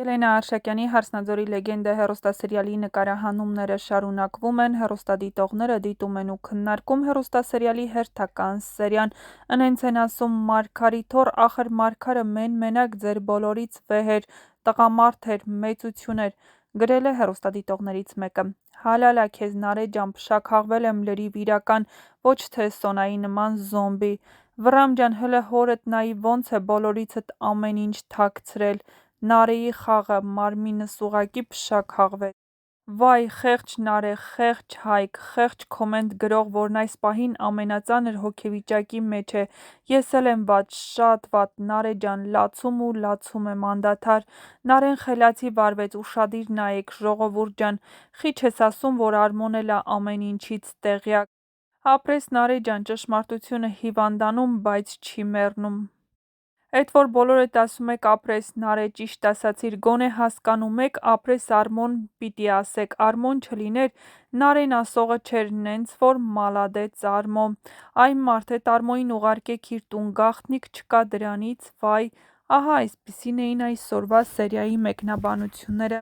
Ելենա Արշակյանի «Հարսնաձորի լեգենդը» հեռուստասերիալի նկարահանումները շարունակվում են, հեռուստադիտողները դիտում են ու քննարկում հեռուստասերիալի հերթական սերիան, ընենց են ասում Մարգարիթ օր, ախր Մարգարը մեն-մենակ ձեր բոլորից վեհ էր, տղամարդ էր, մեծություն էր, գրել է հեռուստադիտողներից մեկը: Հալալա քեզ Նարէ ջան, փշաքաղվել եմ լրիվ իրական, ոչ թե Սոնայի նման զոմբի: Վռամ ջան, հլը հորդ նայի ոնց է բոլորիցդ ամեն ինչ թաքցրել: Նարեի խաղը, մարմինս ուղղակի փշաքաղվեց: Վայ, խեղճ Նարէ, խեղճ Հայկ, խեղճ քոմենտ գրող, որն այս պահին ամենածանր հոգեվիճակի մեջ է: Ես էլ եմ վատ, շատ վատ, Նարէ ջան, լացում ու լացում եմ անդադար: Նարէն խելացի վարվեց, ուշադիր նայեք, ժողովուրդ ջան, խի չես ասում, որ Արմոն էլ ա ամեն ինչից տեղյակ: Ապրես Նարէ ջան, ճշմարտությունը հիվանդանում, բայց չի մեռնում: Էդ որ բոլորդ ասում եք ապրես Նարէ, ճիշտ ասացիր, գոնե հասկանում եք, ապրես Արմոն պիտի ասեք, Արմոն չլիներ, Նարէն ասողը չէր, նենց որ մալադեց Արմո: Այ մարդ, էդ Արմոյին ուղարկեք իր տուն, գաղտնիք չկա դրանից, վայ: Ահա այսպիսին էին այսօրվա սերիայի մեկնաբանությունները: